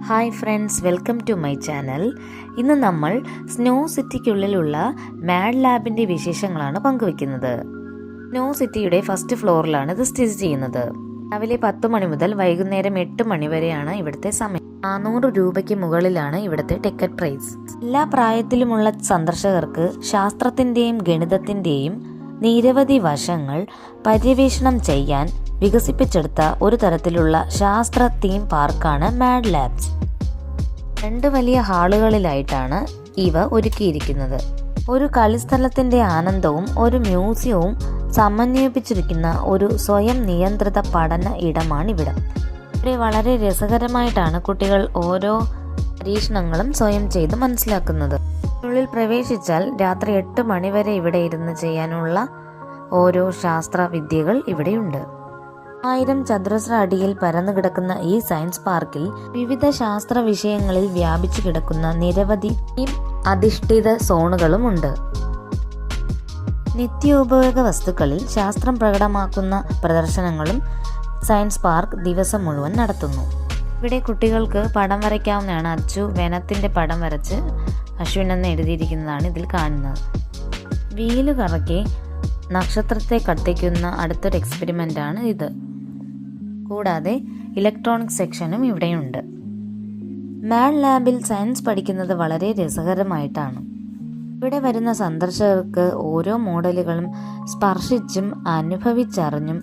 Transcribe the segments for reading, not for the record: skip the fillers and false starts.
Hi friends, welcome to my channel. ഇന്ന് നമ്മൾ snow സിറ്റിക്കുള്ളിലുള്ള mad ലാബിൻ്റെ വിശേഷങ്ങളാണ് പങ്കുവയ്ക്കുന്നത്. സ്നോ സിറ്റിയുടെ ഫസ്റ്റ് ഫ്ലോറിലാണ് ഇത് സ്ഥിതി ചെയ്യുന്നത്. രാവിലെ 10 മണി മുതൽ വൈകുന്നേരം 8 മണി വരെയാണ് ഇവിടുത്തെ സമയം. 400 രൂപയ്ക്ക് മുകളിലാണ് ഇവിടുത്തെ ടിക്കറ്റ് പ്രൈസ്. എല്ലാ പ്രായത്തിലുമുള്ള സന്ദർശകർക്ക് ശാസ്ത്രത്തിൻ്റെയും ഗണിതത്തിൻ്റെയും നിരവധി വശങ്ങൾ പര്യവേഷണം ചെയ്യാൻ വികസിപ്പിച്ചെടുത്ത ഒരു തരത്തിലുള്ള ശാസ്ത്ര തീം പാർക്കാണ് മാഡ് ലാബ്സ്. 2 വലിയ ഹാളുകളിലായിട്ടാണ് ഇവ ഒരുക്കിയിരിക്കുന്നത്. ഒരു കളിസ്ഥലത്തിന്റെ ആനന്ദവും ഒരു മ്യൂസിയവും സമന്വയിപ്പിച്ചിരിക്കുന്ന ഒരു സ്വയം നിയന്ത്രിത പഠന ഇടമാണിവിടം. ഇവിടെ വളരെ രസകരമായിട്ടാണ് കുട്ടികൾ ഓരോ പരീക്ഷണങ്ങളും സ്വയം ചെയ്ത് മനസ്സിലാക്കുന്നത്. ഉള്ളിൽ പ്രവേശിച്ചാൽ രാത്രി 8 മണി വരെ ഇവിടെ ഇരുന്ന് ചെയ്യാനുള്ള ഓരോ ശാസ്ത്ര വിദ്യകൾ ഇവിടെയുണ്ട്. 1000 ചതുരശ്ര അടിയിൽ പരന്നു കിടക്കുന്ന ഈ സയൻസ് പാർക്കിൽ വിവിധ ശാസ്ത്ര വിഷയങ്ങളിൽ വ്യാപിച്ചു കിടക്കുന്ന നിരവധി തീം അധിഷ്ഠിത സോണുകളുമുണ്ട്. നിത്യോപയോഗ വസ്തുക്കളിൽ ശാസ്ത്രം പ്രകടമാക്കുന്ന പ്രദർശനങ്ങളും സയൻസ് പാർക്ക് ദിവസം മുഴുവൻ നടത്തുന്നു. ഇവിടെ കുട്ടികൾക്ക് പടം വരയ്ക്കാവുന്നതാണ്. അച്ചു വനത്തിന്റെ പടം വരച്ച് അശ്വിൻ എന്ന് എഴുതിയിരിക്കുന്നതാണ് ഇതിൽ കാണുന്നത്. വീല് കറക്കി നക്ഷത്രത്തെ കത്തിക്കുന്ന അടുത്തൊരു എക്സ്പെരിമെന്റ് ആണ് ഇത്. കൂടാതെ ഇലക്ട്രോണിക് സെക്ഷനും ഇവിടെയുണ്ട്. മാഡ് ലാബിൽ സയൻസ് പഠിക്കുന്നത് വളരെ രസകരമായിട്ടാണ്. ഇവിടെ വരുന്ന സന്ദർശകർക്ക് ഓരോ മോഡലുകളും സ്പർശിച്ചും അനുഭവിച്ചറിഞ്ഞും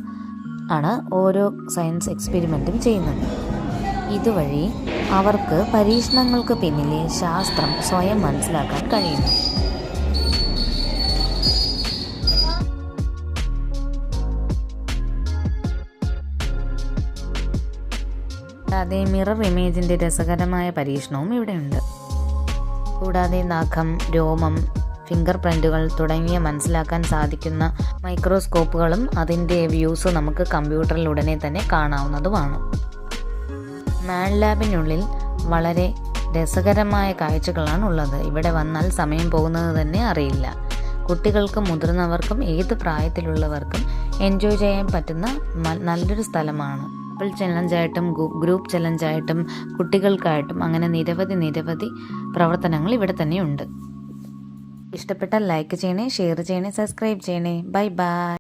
ആണ് ഓരോ സയൻസ് എക്സ്പെരിമെന്റും ചെയ്യുന്നത്. ഇതുവഴി അവർക്ക് പരീക്ഷണങ്ങൾക്ക് പിന്നിലെ ശാസ്ത്രം സ്വയം മനസ്സിലാക്കാൻ കഴിയുന്നു. കൂടാതെ മിറർ ഇമേജിന്റെ രസകരമായ പരീക്ഷണവും ഇവിടെയുണ്ട്. കൂടാതെ നഖം, രോമം, ഫിംഗർ പ്രിന്റുകൾ തുടങ്ങിയ മനസ്സിലാക്കാൻ സാധിക്കുന്ന മൈക്രോസ്കോപ്പുകളും അതിൻ്റെ വ്യൂസ് നമുക്ക് കമ്പ്യൂട്ടറിൽ ഉടനെ തന്നെ കാണാവുന്നതുമാണ്. മാഡ് ലാബിനുള്ളിൽ വളരെ രസകരമായ കാഴ്ചകളാണ് ഉള്ളത്. ഇവിടെ വന്നാൽ സമയം പോകുന്നത് തന്നെ അറിയില്ല. കുട്ടികൾക്കും മുതിർന്നവർക്കും ഏത് പ്രായത്തിലുള്ളവർക്കും എൻജോയ് ചെയ്യാൻ പറ്റുന്ന നല്ലൊരു സ്ഥലമാണ്. കപ്പിൾ ചലഞ്ചായിട്ടും ഗ്രൂപ്പ് ചലഞ്ചായിട്ടും കുട്ടികൾക്കായിട്ടും അങ്ങനെ നിരവധി പ്രവർത്തനങ്ങൾ ഇവിടെ തന്നെയുണ്ട്. ഇഷ്ടപ്പെട്ടാൽ ലൈക്ക് ചെയ്യണേ, ഷെയർ ചെയ്യണേ, സബ്സ്ക്രൈബ് ചെയ്യണേ. Bye bye.